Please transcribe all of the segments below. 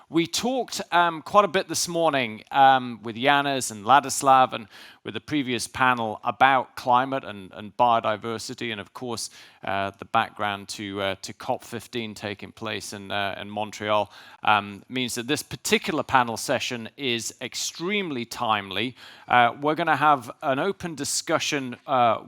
We talked quite a bit this morning with Janis and Ladislav and with the previous panel about climate and biodiversity, and of course the background to COP15 taking place in Montreal means that this particular panel session is extremely timely. We're going to have an open discussion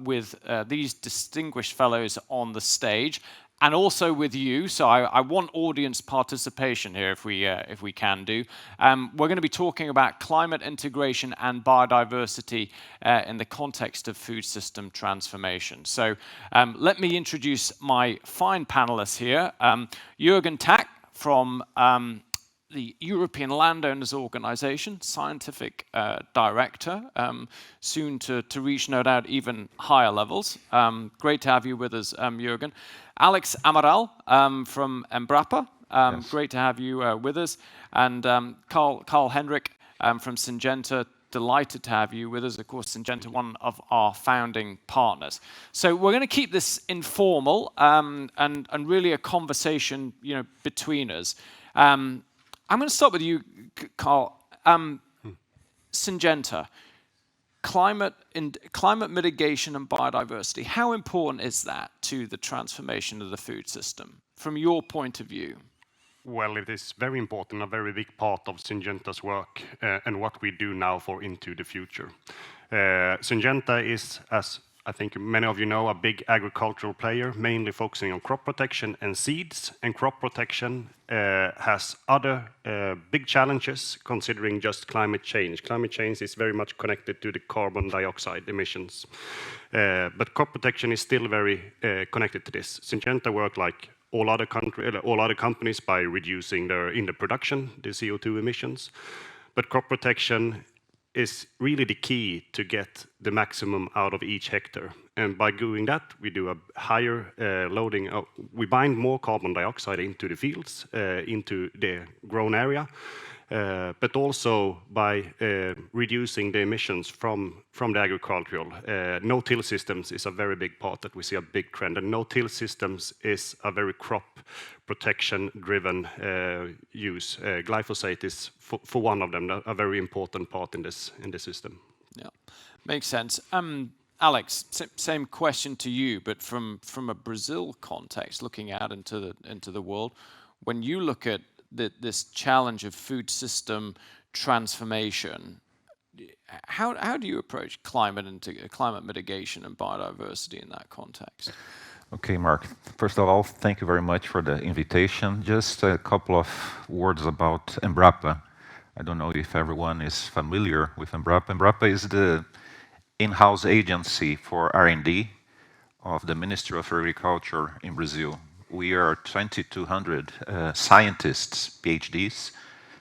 with these distinguished fellows on the stage, and also with you. So I want audience participation here if we can do. We're going to be talking about climate integration and biodiversity in the context of food system transformation. So let me introduce my fine panelists here. Jürgen Tack from the European Landowners Organization, Scientific Director, soon to reach, no doubt, even higher levels. Great to have you with us, Jürgen. Alex Amaral from Embrapa, yes. Great to have you with us. And Carl Hendrik from Syngenta, delighted to have you with us. Of course, Syngenta, one of our founding partners. So we're going to keep this informal and really a conversation, between us. I'm going to start with you, Carl. Syngenta, climate mitigation and biodiversity. How important is that to the transformation of the food system, from your point of view? Well, it is very important, a very big part of Syngenta's work and what we do now for into the future. Syngenta is, as I think many of you know, a big agricultural player, mainly focusing on crop protection and seeds. And crop protection has other big challenges considering just climate change. Climate change is very much connected to the carbon dioxide emissions. But crop protection is still very connected to this. Syngenta work like all other companies by reducing in the production, the CO2 emissions. But crop protection is really the key to get the maximum out of each hectare. And by doing that, we do a higher loading. We bind more carbon dioxide into the fields, into the grown area, but also by reducing the emissions from the agricultural. No-till systems is a very big part that we see a big trend. And no-till systems is a very crop protection-driven use. Glyphosate is, for one of them, a very important part in this system. Yeah, makes sense. Alex, same question to you, but from a Brazil context, looking out into the world, when you look at this challenge of food system transformation, how do you approach climate mitigation and biodiversity in that context? Okay, Mark. First of all, thank you very much for the invitation. Just a couple of words about Embrapa. I don't know if everyone is familiar with Embrapa. Embrapa is the in-house agency for R&D of the Ministry of Agriculture in Brazil. We are 2,200 scientists, PhDs,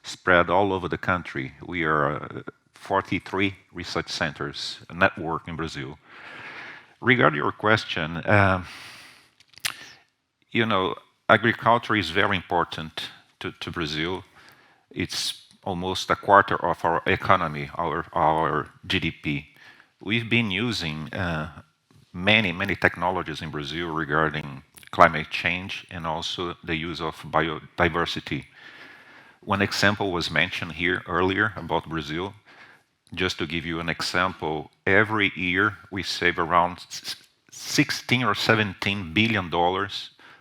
spread all over the country. We are 43 research centers, a network in Brazil. Regarding your question, agriculture is very important to Brazil. It's almost a quarter of our economy, our GDP. We've been using many technologies in Brazil regarding climate change and also the use of biodiversity. One example was mentioned here earlier about Brazil. Just to give you an example, every year we save around $16 or $17 billion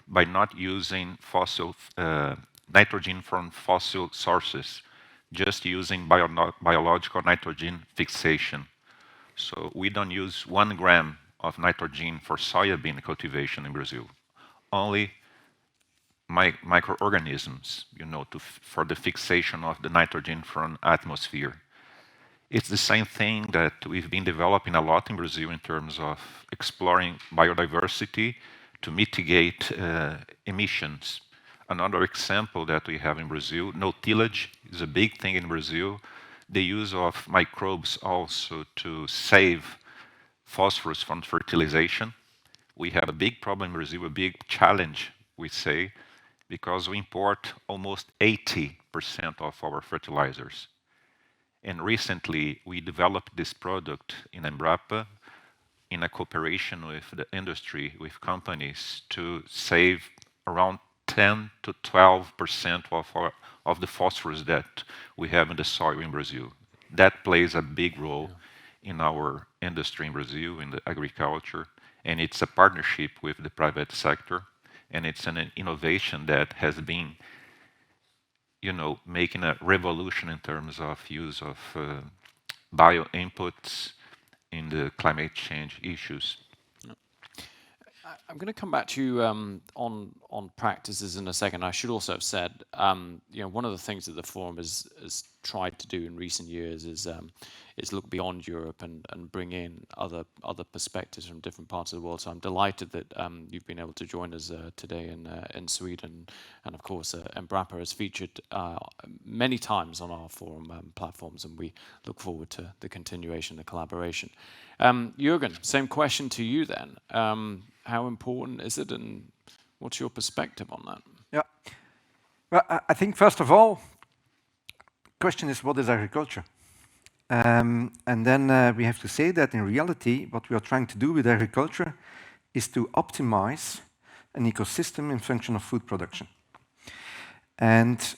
by not using nitrogen from fossil sources, just using biological nitrogen fixation. So we don't use 1 gram of nitrogen for soybean cultivation in Brazil. Only microorganisms, for the fixation of the nitrogen from atmosphere. It's the same thing that we've been developing a lot in Brazil in terms of exploring biodiversity to mitigate emissions. Another example that we have in Brazil, no-tillage is a big thing in Brazil. The use of microbes also to save phosphorus from fertilization. We have a big problem in Brazil, a big challenge, we say, because we import almost 80% of our fertilizers. And recently, we developed this product in Embrapa in a cooperation with the industry, with companies, to save around 10 to 12% of the phosphorus that we have in the soil in Brazil. That plays a big role in our industry in Brazil, in the agriculture, and it's a partnership with the private sector, and it's an innovation that has been, making a revolution in terms of use of bio inputs in the climate change issues. I'm going to come back to you on practices in a second. I should also have said, one of the things that the forum has tried to do in recent years is look beyond Europe and bring in other perspectives from different parts of the world. So I'm delighted that you've been able to join us today in Sweden, and of course Embrapa has featured many times on our forum platforms, and we look forward to the continuation of the collaboration. Jürgen, same question to you then. How important is it, and what's your perspective on that? Yeah. Well, I think first of all, question is, what is agriculture? And then we have to say that in reality, what we are trying to do with agriculture is to optimize an ecosystem in function of food production. And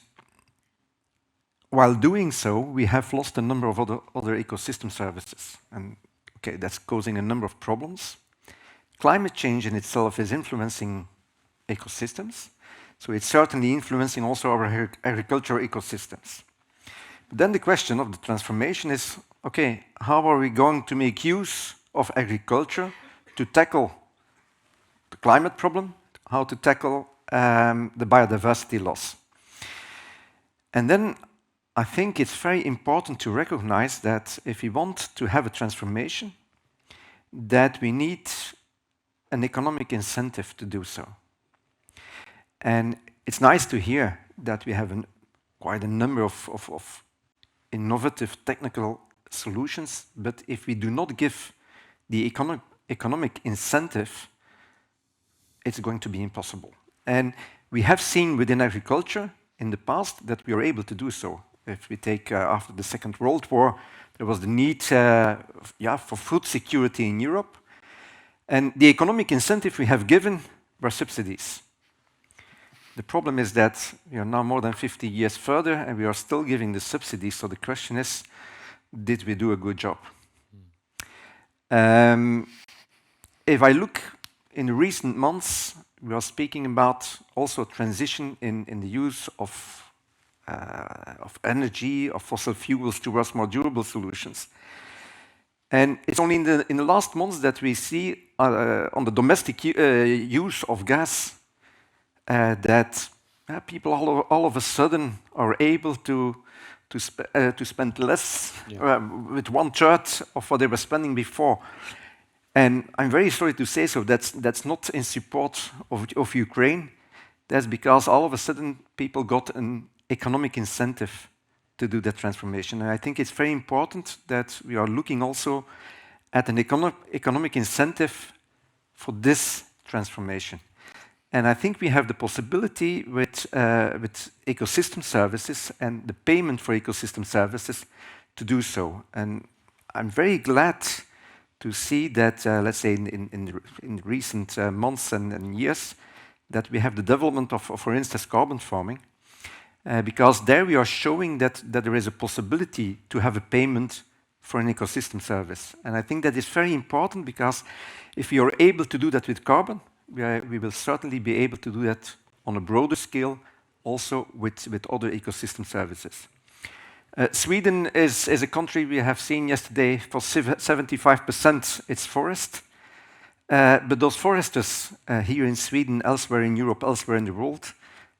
while doing so, we have lost a number of other ecosystem services. And okay, that's causing a number of problems. Climate change in itself is influencing ecosystems, so it's certainly influencing also our agricultural ecosystems. But then the question of the transformation is, okay, how are we going to make use of agriculture to tackle the climate problem, how to tackle the biodiversity loss? And then I think it's very important to recognize that if we want to have a transformation, that we need an economic incentive to do so. And it's nice to hear that we have quite a number of innovative technical solutions, but if we do not give the economic incentive, it's going to be impossible. And we have seen within agriculture in the past that we are able to do so. If we take after the Second World War, there was the need for food security in Europe. And the economic incentive we have given were subsidies. The problem is that we are now more than 50 years further and we are still giving the subsidies. So the question is, did we do a good job? If I look in recent months, we are speaking about also transition in the use of energy, of fossil fuels towards more durable solutions. And it's only in the last months that we see on the domestic use of gas that people all of a sudden are able to spend less with 1/3 of what they were spending before. And I'm very sorry to say so, that's not in support of Ukraine. That's because all of a sudden people got an economic incentive to do that transformation. And I think it's very important that we are looking also at an economic incentive for this transformation. And I think we have the possibility with ecosystem services and the payment for ecosystem services to do so. And I'm very glad to see that, let's say, in recent months and years, that we have the development of, for instance, carbon farming, because there we are showing that there is a possibility to have a payment for an ecosystem service. And I think that is very important, because if we are able to do that with carbon, we will certainly be able to do that on a broader scale, also with other ecosystem services. Sweden is a country we have seen yesterday for 75% its forest. But those foresters here in Sweden, elsewhere in Europe, elsewhere in the world,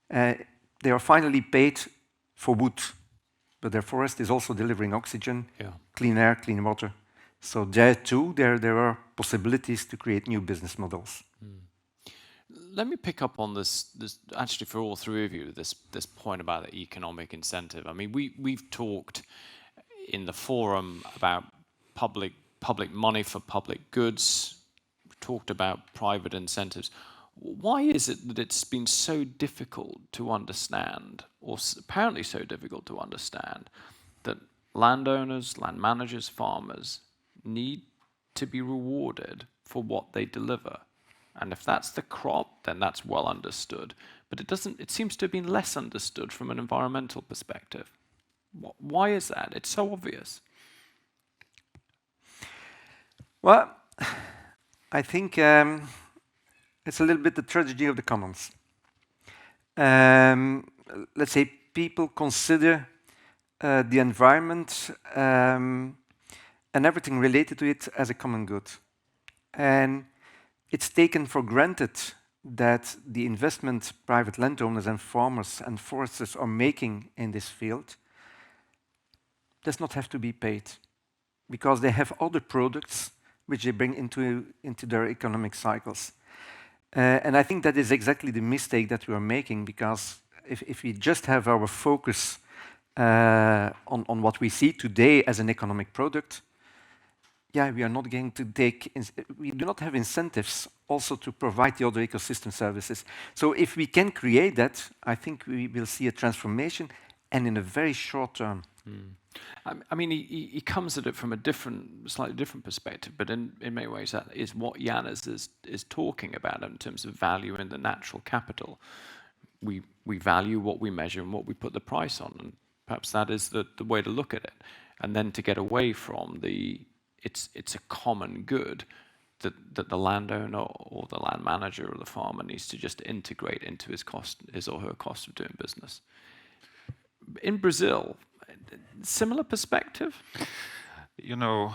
they are finally paid for wood. But their forest is also delivering oxygen, clean air, clean water. So there too, there are possibilities to create new business models. Let me pick up on this actually for all three of you, this point about the economic incentive. I mean, we've talked in the forum about public money for public goods. We've talked about private incentives. Why is it that it's been so difficult to understand, or apparently so difficult to understand, that landowners, land managers, farmers need to be rewarded for what they deliver? And if that's the crop, then that's well understood. but it seems to have been less understood from an environmental perspective. Why is that? It's so obvious. Well, I think it's a little bit the tragedy of the commons. Let's say people consider the environment and everything related to it as a common good. And it's taken for granted that the investment private landowners and farmers and foresters are making in this field does not have to be paid, because they have other products which they bring into their economic cycles. And I think that is exactly the mistake that we are making, because if we just have our focus on what we see today as an economic product, yeah, we are not going to we do not have incentives also to provide the other ecosystem services. So if we can create that, I think we will see a transformation, and in a very short term. I mean, he comes at it from a slightly different perspective, but in many ways that is what Janus is talking about in terms of value in the natural capital. We value what we measure and what we put the price on, and perhaps that is the way to look at it. And then to get away from it's a common good that the landowner or the land manager or the farmer needs to just integrate into his or her cost of doing business. In Brazil, similar perspective? You know,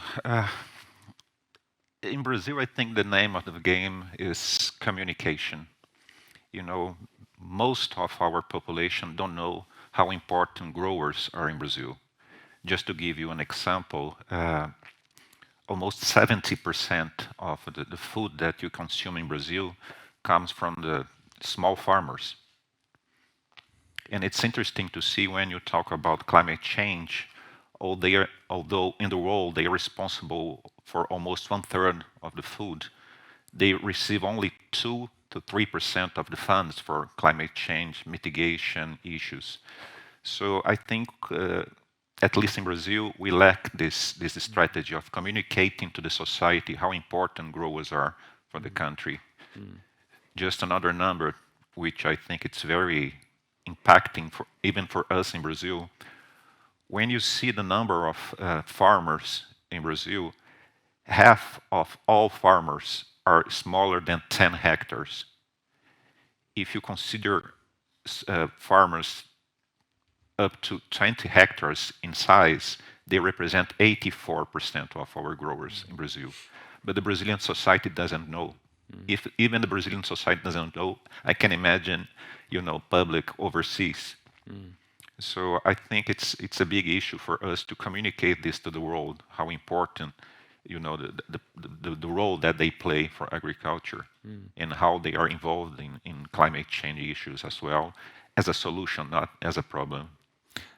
in Brazil, I think the name of the game is communication. You know, most of our population don't know how important growers are in Brazil. Just to give you an example, almost 70% of the food that you consume in Brazil comes from the small farmers. And it's interesting to see when you talk about climate change, although in the world they are responsible for almost 1/3 of the food, they receive only 2 to 3% of the funds for climate change mitigation issues. So I think, at least in Brazil, we lack this strategy of communicating to the society how important growers are for the country. Just another number, which I think it's very impacting even for us in Brazil. When you see the number of farmers in Brazil, half of all farmers are smaller than 10 hectares. If you consider farmers up to 20 hectares in size, they represent 84% of our growers in Brazil. But the Brazilian society doesn't know. If even the Brazilian society doesn't know, I can imagine, public overseas. So I think it's a big issue for us to communicate this to the world, how important, the role that they play for agriculture and how they are involved in climate change issues as well, as a solution, not as a problem.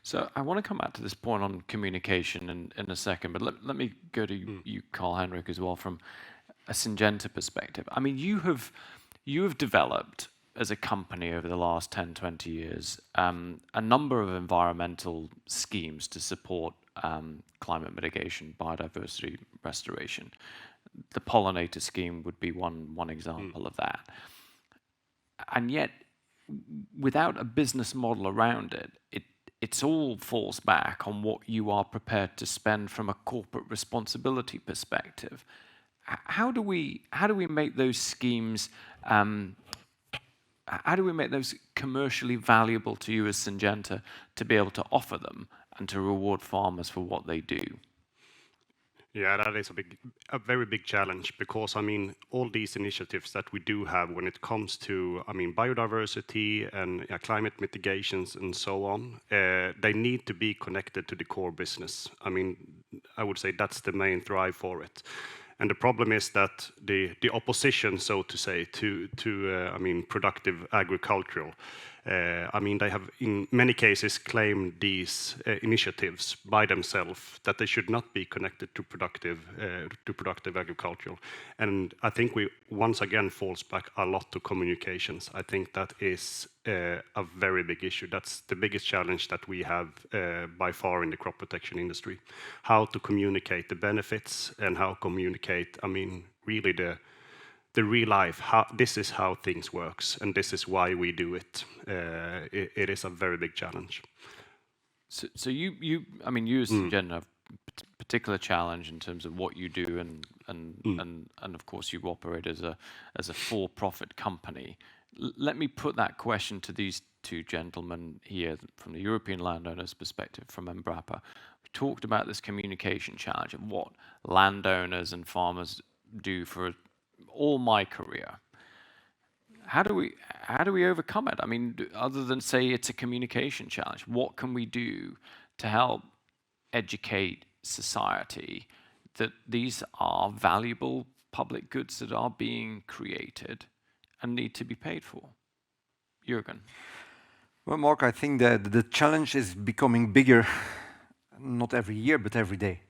So I want to come back to this point on communication in a second, but let me go to you, Carl-Henrik, as well, from a Syngenta perspective. I mean, you have developed as a company over the last 10, 20 years a number of environmental schemes to support climate mitigation, biodiversity restoration. The pollinator scheme would be one example of that. And yet, without a business model around it all falls back on what you are prepared to spend from a corporate responsibility perspective. How do we make those schemes? How do we make those commercially valuable to you as Syngenta to be able to offer them and to reward farmers for what they do? Yeah, that is a very big challenge, because all these initiatives that we do have when it comes to biodiversity and climate mitigations and so on, they need to be connected to the core business. I would say that's the main drive for it. And the problem is that the opposition, so to say, to productive agricultural, they have in many cases claimed these initiatives by themselves that they should not be connected to productive agriculture. And I think we once again falls back a lot to communications. I think that is a very big issue. That's the biggest challenge that we have by far in the crop protection industry. How to communicate the benefits and how communicate, really the real life, this is how things works, and this is why we do it. It is a very big challenge. So you I mean, you as Syngenta have particular challenge in terms of what you do, and of course you operate as a for-profit company. Let me put that question to these two gentlemen here from the European landowners' perspective, from Embrapa. We talked about this communication challenge and what landowners and farmers do for all my career. How do we overcome it? I mean, other than say it's a communication challenge, what can we do to help educate society that these are valuable public goods that are being created and need to be paid for? Jürgen. Well, Mark, I think that the challenge is becoming bigger, not every year, but every day.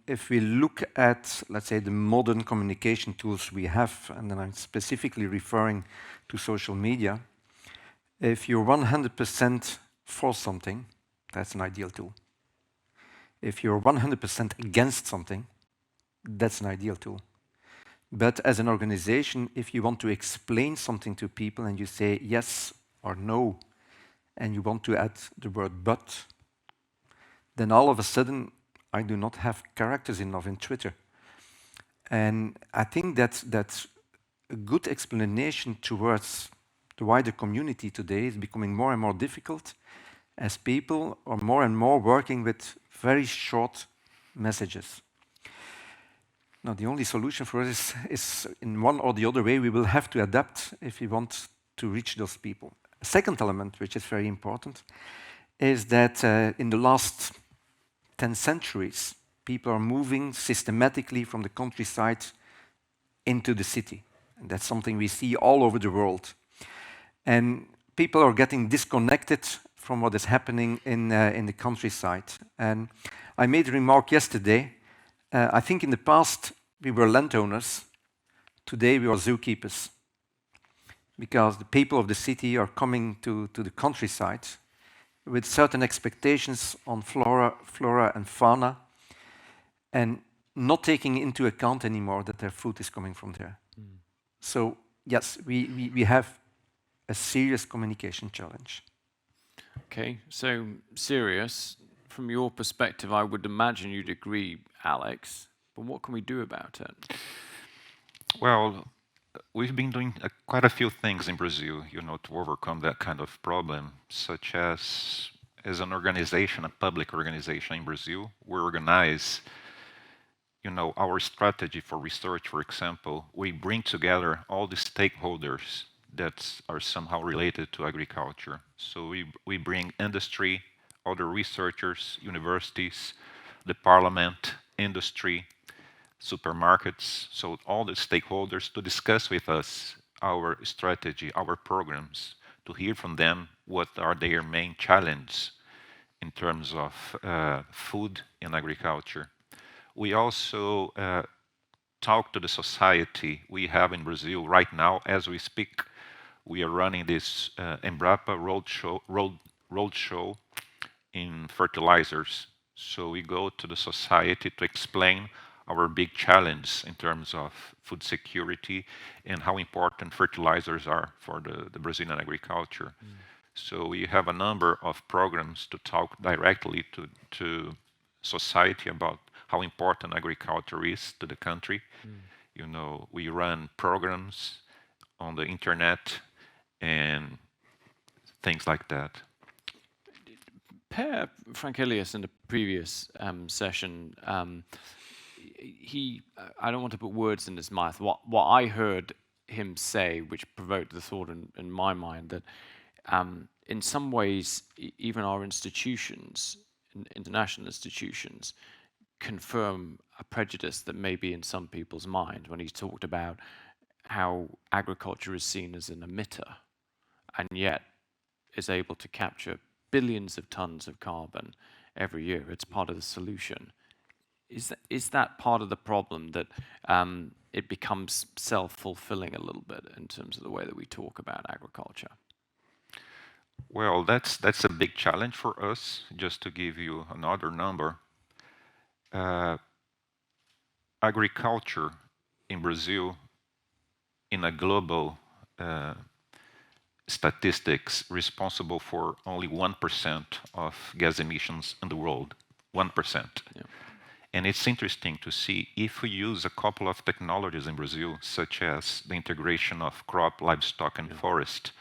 If we look at, let's say, the modern communication tools we have, and then I'm specifically referring to social media, if you're 100% for something, that's an ideal tool. If you're 100% against something, that's an ideal tool. But as an organization, if you want to explain something to people and you say yes or no, and you want to add the word but, then all of a sudden, I do not have characters enough in Twitter. And I think that's a good explanation towards the wider community today is becoming more and more difficult as people are more and more working with very short messages. Now, the only solution for us is in one or the other way, we will have to adapt if we want to reach those people. A second element, which is very important, is that in the last 10 centuries, people are moving systematically from the countryside into the city. And that's something we see all over the world. And people are getting disconnected from what is happening in the countryside. And I made a remark yesterday. I think in the past we were landowners. Today we are zookeepers. Because the people of the city are coming to the countryside with certain expectations on flora and fauna, and not taking into account anymore that their food is coming from there. So yes, we have a serious communication challenge. Okay, so serious. From your perspective, I would imagine you'd agree, Alex, but what can we do about it? Well, we've been doing quite a few things in Brazil, to overcome that kind of problem, such as an organization, a public organization in Brazil, we organize, our strategy for research, for example. We bring together all the stakeholders that are somehow related to agriculture. So we bring industry, other researchers, universities, the parliament, industry, supermarkets, so all the stakeholders to discuss with us our strategy, our programs, to hear from them what are their main challenges in terms of food and agriculture. We also talk to the society. We have in Brazil right now, as we speak, we are running this Embrapa roadshow in fertilizers. So we go to the society to explain our big challenge in terms of food security and how important fertilizers are for the Brazilian agriculture. So we have a number of programs to talk directly to society about how important agriculture is to the country. We run programs on the internet and things like that. Per Frankelius in the previous session, I don't want to put words in his mouth. What I heard him say, which provoked the thought in my mind, that in some ways, even our institutions, international institutions, confirm a prejudice that may be in some people's mind when he talked about how agriculture is seen as an emitter and yet is able to capture billions of tons of carbon every year. It's part of the solution. Is that part of the problem, that it becomes self-fulfilling a little bit in terms of the way that we talk about agriculture? Well, that's a big challenge for us. Just to give you another number, agriculture in Brazil in a global statistics, responsible for only 1% of gas emissions in the world. 1%. Yeah. And it's interesting to see if we use a couple of technologies in Brazil, such as the integration of crop, livestock, and forest,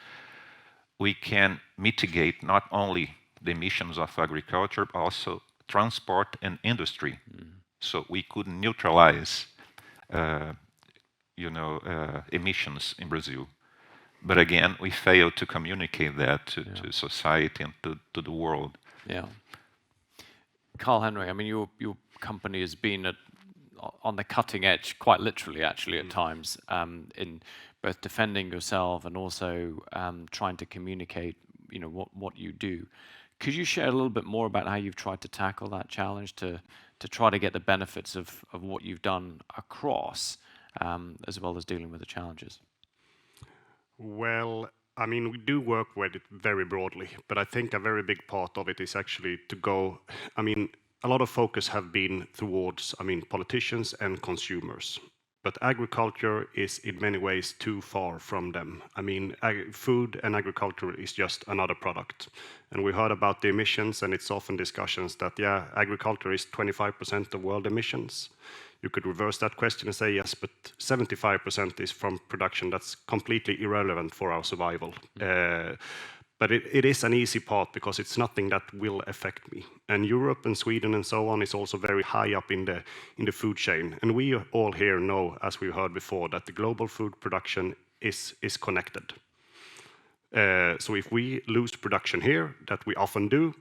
we can mitigate not only the emissions of agriculture, but also transport and industry. So we could neutralize, emissions in Brazil. But again, we failed to communicate that to society and to the world. Yeah. Carl-Henrik, I mean, your company has been on the cutting edge, quite literally, actually, at times, in both defending yourself and also trying to communicate, what you do. Could you share a little bit more about how you've tried to tackle that challenge to try to get the benefits of what you've done across, as well as dealing with the challenges? Well, I mean, we do work with it very broadly, but I think a very big part of it is actually to go, I mean, a lot of focus have been towards, politicians and consumers. But agriculture is in many ways too far from them. I mean, food and agriculture is just another product. And we heard about the emissions, and it's often discussions that, agriculture is 25% of world emissions. You could reverse that question and say, yes, but 75% is from production that's completely irrelevant for our survival. But it is an easy part because it's nothing that will affect me. And Europe and Sweden and so on is also very high up in the food chain. And we all here know, as we heard before, that the global food production is connected. So if we lose production here, that we often do,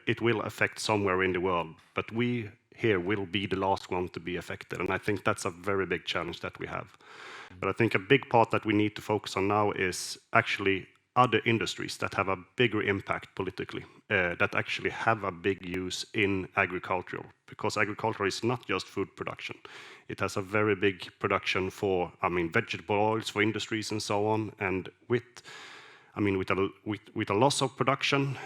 it will affect somewhere in the world. But we here will be the last one to be affected. And I think that's a very big challenge that we have. But I think a big part that we need to focus on now is actually other industries that have a bigger impact politically, that actually have a big use in agriculture, because agriculture is not just food production. It has a very big production for, vegetable oils for industries and so on. And with a loss of production,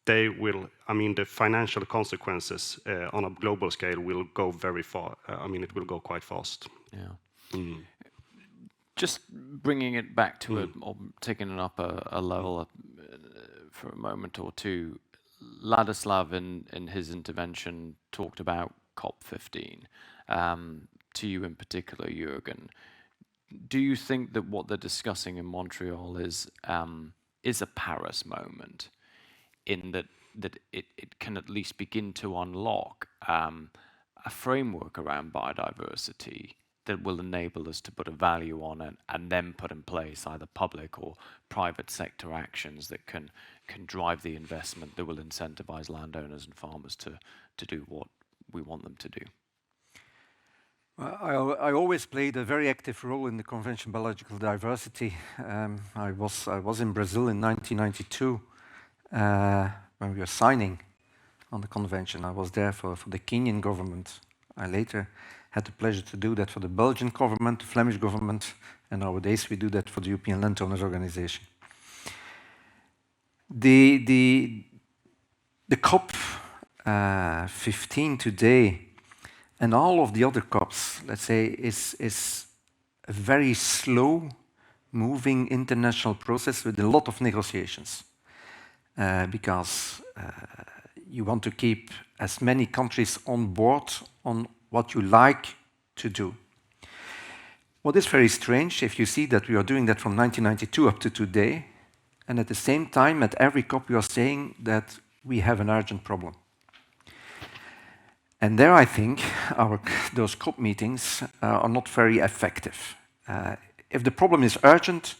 they will, the financial consequences on a global scale will go very far. It will go quite fast. Yeah. Just bringing it back to or taking it up a level for a moment or two, Ladislav in his intervention talked about COP15. To you in particular, Jürgen, do you think that what they're discussing in Montreal is a Paris moment, in that it can at least begin to unlock a framework around biodiversity that will enable us to put a value on it and then put in place either public or private sector actions that can drive the investment that will incentivize landowners and farmers to do what we want them to do? I always played a very active role in the Convention on Biological Diversity. I was in Brazil in 1992 when we were signing on the convention. I was there for the Kenyan government. I later had the pleasure to do that for the Belgian government, the Flemish government, and nowadays we do that for the European Landowners organization. The COP 15 today and all of the other COPs, let's say, is a very slow moving international process with a lot of negotiations, because you want to keep as many countries on board on what you like to do. What is very strange, if you see that we are doing that from 1992 up to today, and at the same time, at every COP, we are saying that we have an urgent problem. And there, I think, those COP meetings are not very effective. If the problem is urgent,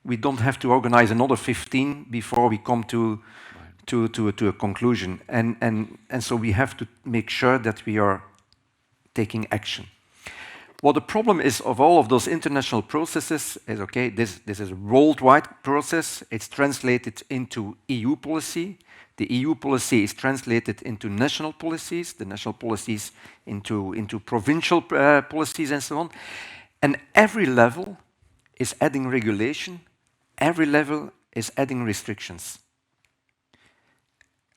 we don't have to organize another 15 before we come to a conclusion. And so we have to make sure that we are taking action. What the problem is of all of those international processes is, okay, this is a worldwide process. It's translated into EU policy. The EU policy is translated into national policies, the national policies into provincial policies and so on. And every level is adding regulation. Every level is adding restrictions.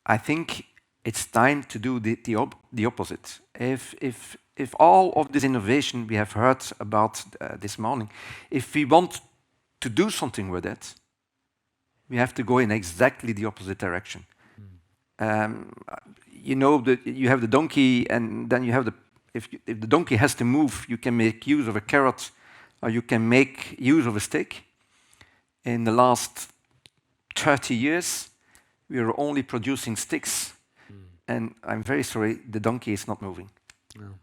I think it's time to do the opposite. If if all of this innovation we have heard about this morning, if we want to do something with it, we have to go in exactly the opposite direction. You know that you have the donkey, and then you have the if the donkey has to move, you can make use of a carrot, or you can make use of a stick. In the last 30 years, we are only producing sticks, and I'm very sorry, the donkey is not moving. No.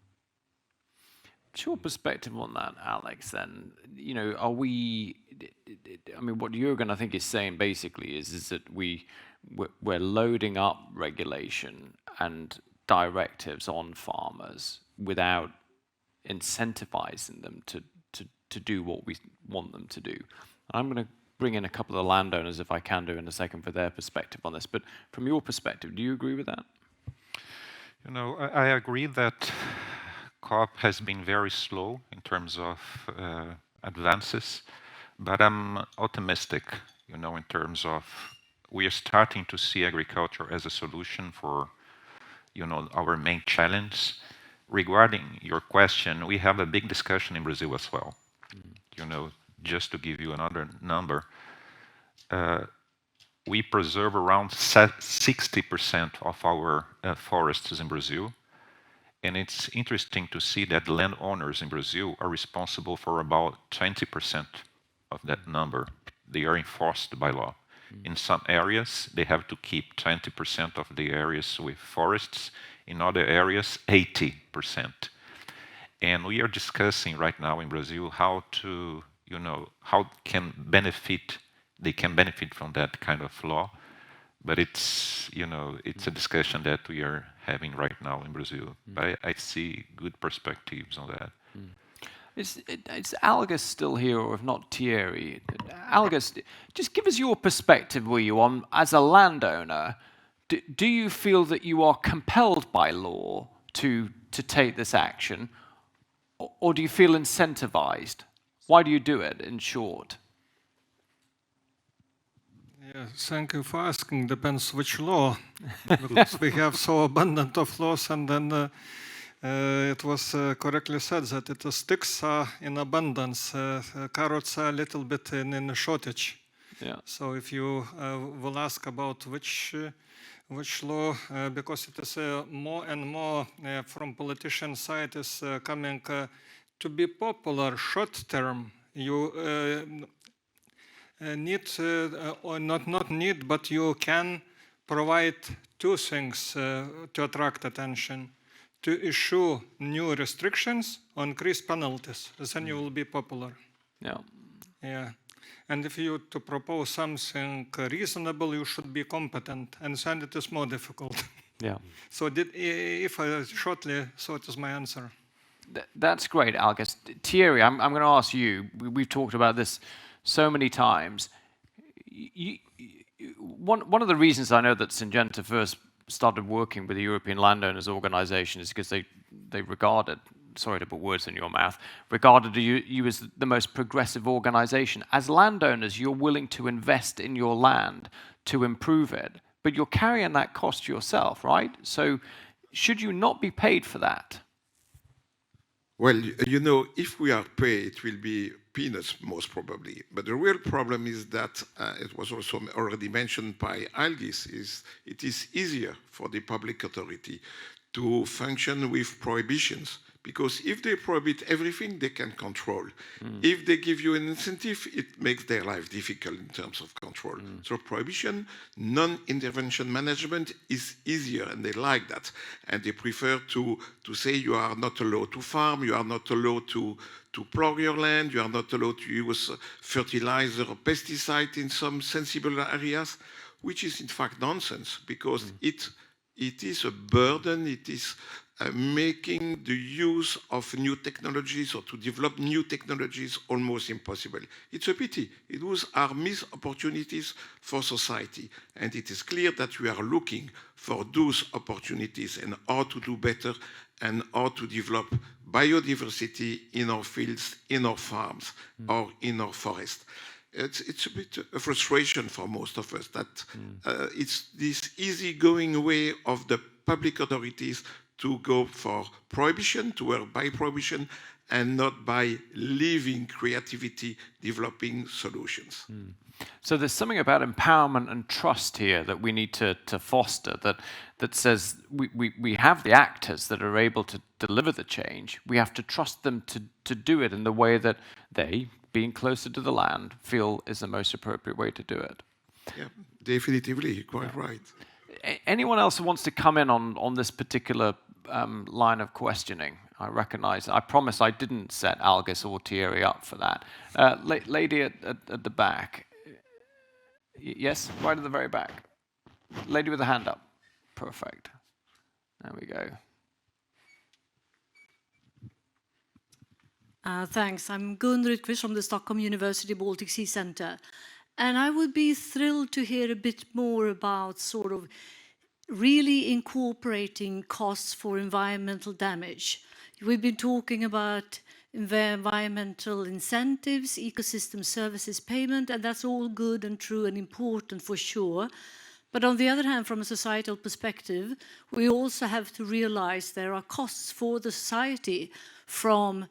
What's your perspective on that, Alex? Then, you know, are we? I mean, what Jürgen, I think, is saying basically is that we're loading up regulation and directives on farmers without incentivizing them to do what we want them to do. I'm going to bring in a couple of the landowners, if I can do in a second, for their perspective on this. But from your perspective, do you agree with that? You know, I agree that COP has been very slow in terms of advances, but I'm optimistic, you know, in terms of we are starting to see agriculture as a solution for, you know, our main challenge. Regarding your question, we have a big discussion in Brazil as well. You know, just to give you another number, we preserve around 60% of our forests in Brazil. And it's interesting to see that landowners in Brazil are responsible for about 20% of that number. They are enforced by law. In some areas, they have to keep 20% of the areas with forests. In other areas, 80%. And we are discussing right now in Brazil how to, you know, how they can benefit from that kind of law. But it's, you know, it's a discussion that we are having right now in Brazil. But I see good perspectives on that. Is Algus still here, or if not, Thierry? Algus, just give us your perspective, will you, on, as a landowner, do you feel that you are compelled by law to take this action, or do you feel incentivized? Why do you do it, in short? Yeah, thank you for asking. Depends which law, because we have so abundant of laws, and then it was correctly said that it sticks are in abundance, carrots are a little bit in a shortage. Yeah. So if you will ask about which law, because it is more and more from politician side is coming to be popular short term. You need, or not need, but you can provide two things to attract attention: to issue new restrictions or increase penalties. Then you will be popular. Yeah. Yeah. And if you to propose something reasonable, you should be competent, and then it is more difficult. Yeah. So if I shortly, so it is my answer. That's great, Algus. Thierry, I'm going to ask you. We've talked about this so many times. One of the reasons I know that Syngenta first started working with the European Landowners Organization is because they regarded, sorry to put words in your mouth, regarded you as the most progressive organization. As landowners, you're willing to invest in your land to improve it, but you're carrying that cost yourself, right? So should you not be paid for that? Well, you know, if we are paid, it will be peanuts, most probably. But the real problem is that, it was also already mentioned by Algis, is it is easier for the public authority to function with prohibitions. Because if they prohibit everything, they can control. If they give you an incentive, it makes their life difficult in terms of control. So prohibition, non-intervention management is easier, and they like that. And they prefer to say you are not allowed to farm, you are not allowed to plough your land, you are not allowed to use fertilizer or pesticide in some sensible areas, which is in fact nonsense, because it is a burden, it is making the use of new technologies or to develop new technologies almost impossible. It's a pity. Those are missed opportunities for society. And it is clear that we are looking for those opportunities and how to do better and how to develop biodiversity in our fields, in our farms, or in our forests. It's a bit a frustration for most of us that it's this easygoing way of the public authorities to go for prohibition, to work by prohibition, and not by leaving creativity, developing solutions. So there's something about empowerment and trust here that we need to foster, that says we have the actors that are able to deliver the change. We have to trust them to do it in the way that they, being closer to the land, feel is the most appropriate way to do it. Yeah, definitively, quite right. Anyone else who wants to come in on this particular line of questioning? I promise I didn't set Algis or Thierry up for that. Lady at the back. Yes, right at the very back. Lady with the hand up. Perfect. There we go. Thanks. I'm Gun Rydqvist from the Stockholm University Baltic Sea Center. And I would be thrilled to hear a bit more about sort of really incorporating costs for environmental damage. We've been talking about environmental incentives, ecosystem services payment, and that's all good and true and important for sure. But on the other hand, from a societal perspective, we also have to realize there are costs for the society from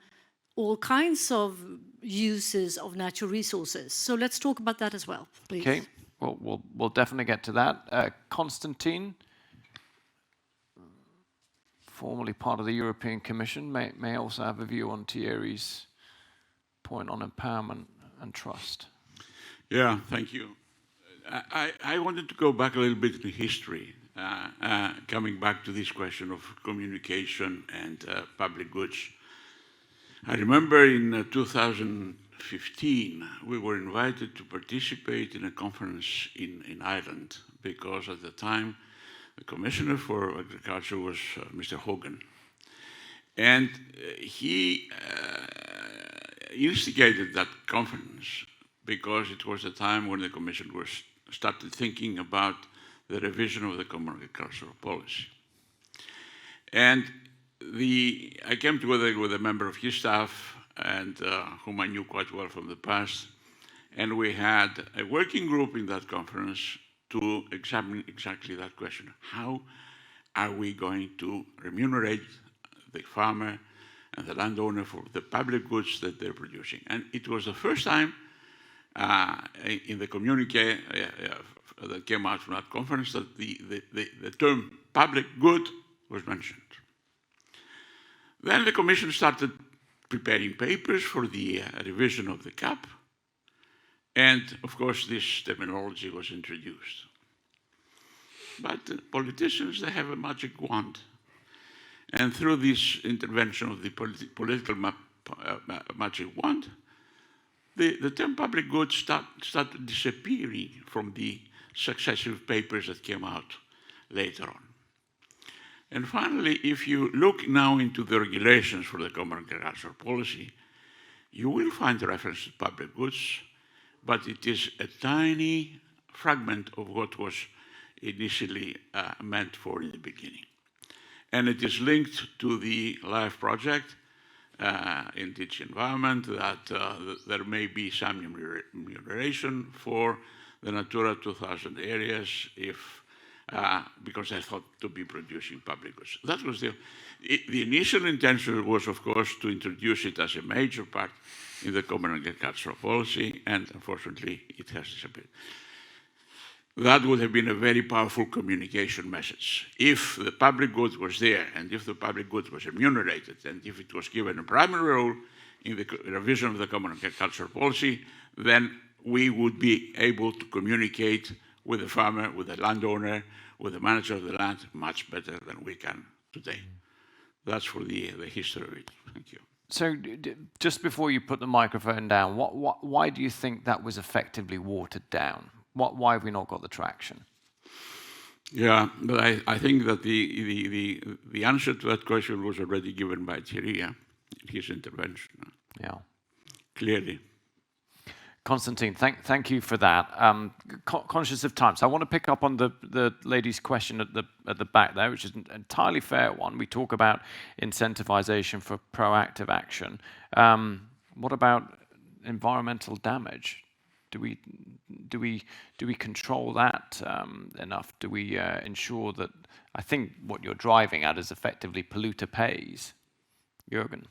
all kinds of uses of natural resources. So let's talk about that as well, please. Okay, well, we'll definitely get to that. Constantine, formerly part of the European Commission, may also have a view on Thierry's point on empowerment and trust. Yeah, thank you. I wanted to go back a little bit in history, coming back to this question of communication and public goods. I remember in 2015, we were invited to participate in a conference in Ireland, because at the time, the Commissioner for Agriculture was Mr. Hogan. And he instigated that conference because it was the time when the Commission started thinking about the revision of the Common Agricultural Policy. And I came together with a member of his staff, and whom I knew quite well from the past, and we had a working group in that conference to examine exactly that question. How are we going to remunerate the farmer and the landowner for the public goods that they're producing? And it was the first time in the communique that came out from that conference that the term public good was mentioned. Then the Commission started preparing papers for the revision of the CAP. And of course, this terminology was introduced. But politicians, they have a magic wand. And through this intervention of the political magic wand, the term public goods started disappearing from the successive papers that came out later on. And finally, if you look now into the regulations for the Common Agricultural Policy, you will find reference to public goods, but it is a tiny fragment of what was initially meant for in the beginning. And it is linked to the LIFE project in DG Environment, that there may be some remuneration for the Natura 2000 areas because I thought to be producing public goods. That was the initial intention was, of course, to introduce it as a major part in the Common Agricultural Policy, and unfortunately, it has disappeared. That would have been a very powerful communication message. If the public good was there, and if the public good was remunerated, and if it was given a primary role in the revision of the Common Agricultural Policy, then we would be able to communicate with the farmer, with the landowner, with the manager of the land much better than we can today. That's for the history of it. Thank you. So just before you put the microphone down, why do you think that was effectively watered down? Why have we not got the traction? Yeah, but I think that the answer to that question was already given by Thierry in his intervention. Yeah. Clearly. Constantine, thank you for that. Conscious of time, so I want to pick up on the lady's question at the back there, which is an entirely fair one. We talk about incentivization for proactive action. What about environmental damage? do we control that enough? Do we ensure that? I think what you're driving at is effectively polluter pays. Jürgen.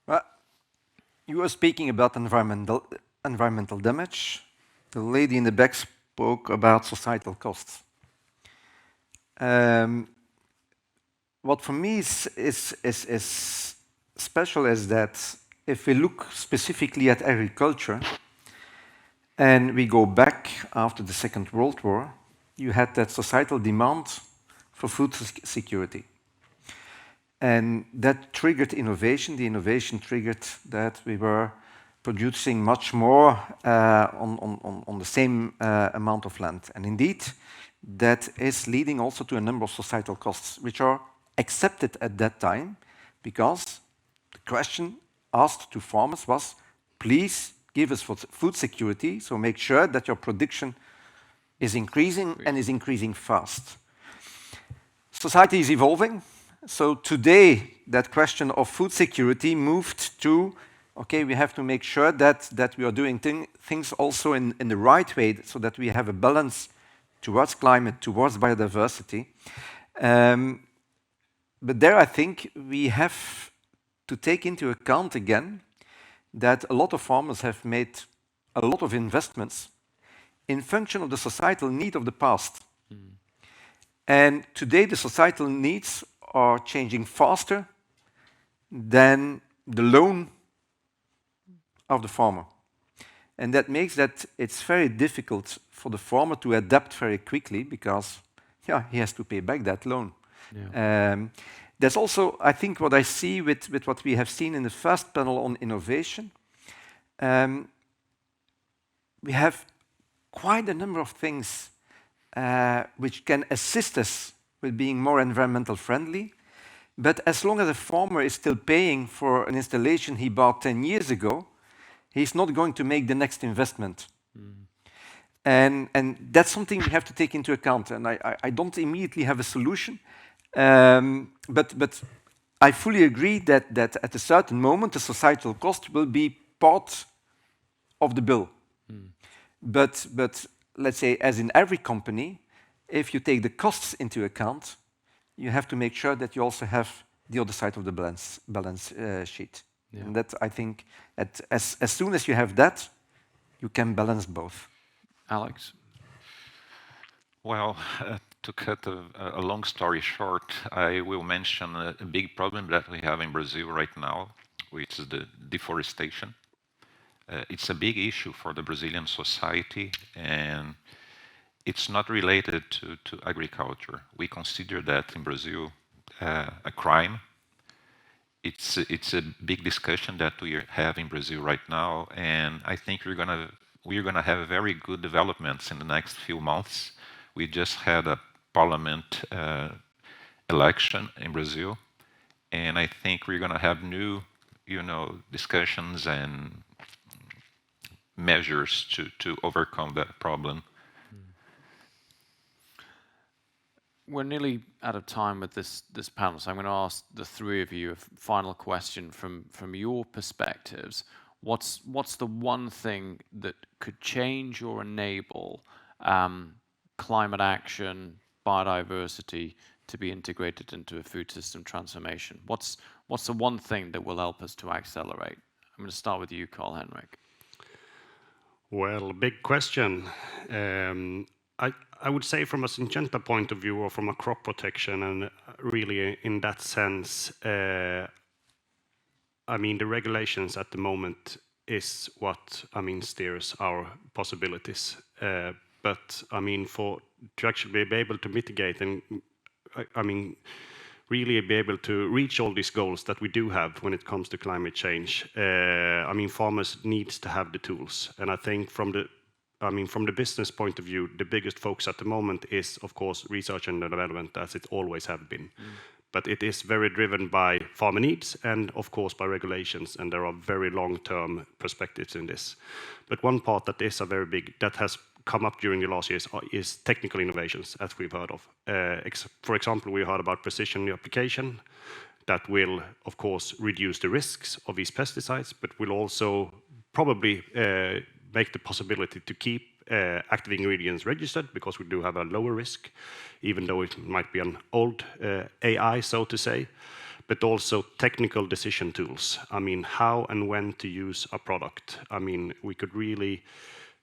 Well, you were speaking about environmental damage. The lady in the back spoke about societal costs. What for me is special is that if we look specifically at agriculture, and we go back after the Second World War, you had that societal demand for food security. And that triggered innovation. The innovation triggered that we were producing much more on the same amount of land. And indeed, that is leading also to a number of societal costs, which are accepted at that time, because the question asked to farmers was, please give us food security, so make sure that your production is increasing and is increasing fast. Society is evolving. So today, that question of food security moved to, okay, we have to make sure that we are doing things also in the right way, so that we have a balance towards climate, towards biodiversity. But there I think we have to take into account again that a lot of farmers have made a lot of investments in function of the societal need of the past. And today the societal needs are changing faster than the loan of the farmer. And that makes that it's very difficult for the farmer to adapt very quickly, because he has to pay back that loan. Yeah. That's also, I think, what I see with what we have seen in the first panel on innovation. We have quite a number of things which can assist us with being more environmental friendly. But as long as a farmer is still paying for an installation he bought 10 years ago, he's not going to make the next investment. And that's something we have to take into account. And I don't immediately have a solution. But I fully agree that at a certain moment, the societal cost will be part of the bill. But let's say, as in every company, if you take the costs into account, you have to make sure that you also have the other side of the balance sheet. Yeah. And that, I think, as soon as you have that, you can balance both. Alex? Well, to cut a long story short, I will mention a big problem that we have in Brazil right now, which is the deforestation. It's a big issue for the Brazilian society, and it's not related to agriculture. We consider that in Brazil a crime. It's a big discussion that we have in Brazil right now, and I think we're gonna have very good developments in the next few months. We just had a parliament election in Brazil, and I think we're gonna have new, discussions and measures to overcome that problem. We're nearly out of time with this panel, so I'm going to ask the three of you a final question from your perspectives. What's the one thing that could change or enable climate action, biodiversity to be integrated into a food system transformation? What's the one thing that will help us to accelerate? I'm going to start with you, Carl-Henrik. Well, big question. I would say from a Syngenta point of view, or from a crop protection, and really in that sense, the regulations at the moment is what, steers our possibilities. But, to actually be able to mitigate and, really be able to reach all these goals that we do have when it comes to climate change, farmers needs to have the tools. And I think from the business point of view, the biggest focus at the moment is, of course, research and development, as it always have been. But it is very driven by farmer needs and, of course, by regulations, and there are very long-term perspectives in this. But one part that is that has come up during the last years is technical innovations, as we've heard of. For example, we heard about precision application that will, of course, reduce the risks of these pesticides, but will also probably make the possibility to keep active ingredients registered, because we do have a lower risk, even though it might be an old AI, so to say, but also technical decision tools. I mean, how and when to use a product. I mean, we could really,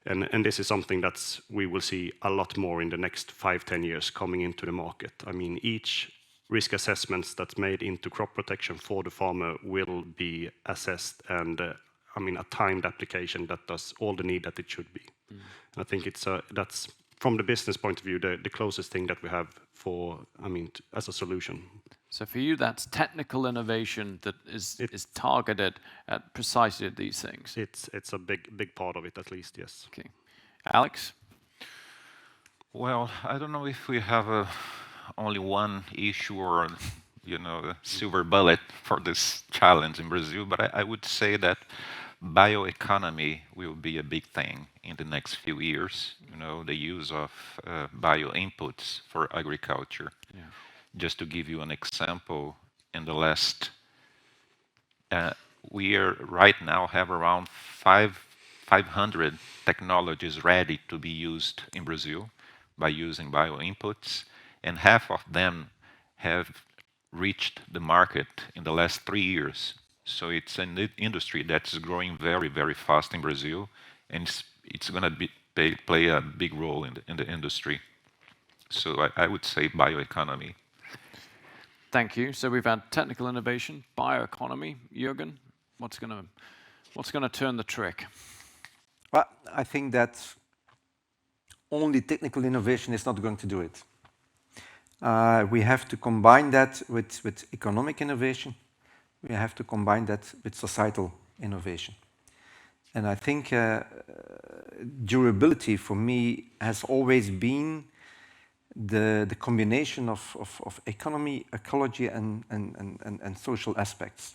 and this is something that we will see a lot more in the next 5-10 years coming into the market. I mean, each risk assessments that's made into crop protection for the farmer will be assessed, and I mean, a timed application that does all the need that it should be. And I think it's that's, from the business point of view, the closest thing that we have for, I mean, as a solution. So for you, that's technical innovation that is targeted at precisely these things. It's a big part of it, at least, yes. Okay, Alex. Well, I don't know if we have only one issue or, you know, a silver bullet for this challenge in Brazil, but I would say that bioeconomy will be a big thing in the next few years. You know, the use of bio inputs for agriculture. Yeah. Just to give you an example, in the last, we are right now have around 500 technologies ready to be used in Brazil by using bio inputs, and half of them have reached the market in the last 3 years. So it's an industry that's growing very, very fast in Brazil, and it's going to play a big role in the industry. So I would say bioeconomy. Thank you. So we've had technical innovation, bioeconomy. Jürgen, what's going to turn the trick? Well, I think that only technical innovation is not going to do it. We have to combine that with economic innovation. We have to combine that with societal innovation. And I think durability for me has always been the combination of economy, ecology, and social aspects.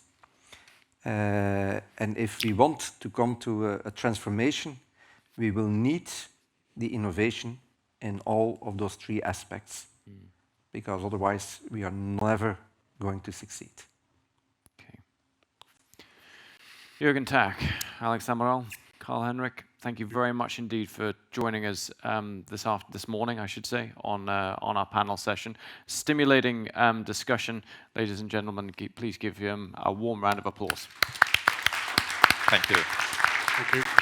And if we want to come to a transformation, we will need the innovation in all of those three aspects, because otherwise we are never going to succeed. Okay. Jürgen Tach, Alex Amaral, Carl-Henrik, thank you very much indeed for joining us this morning, I should say, on our panel session. Stimulating discussion. Ladies and gentlemen, please give him a warm round of applause. Thank you. Thank you.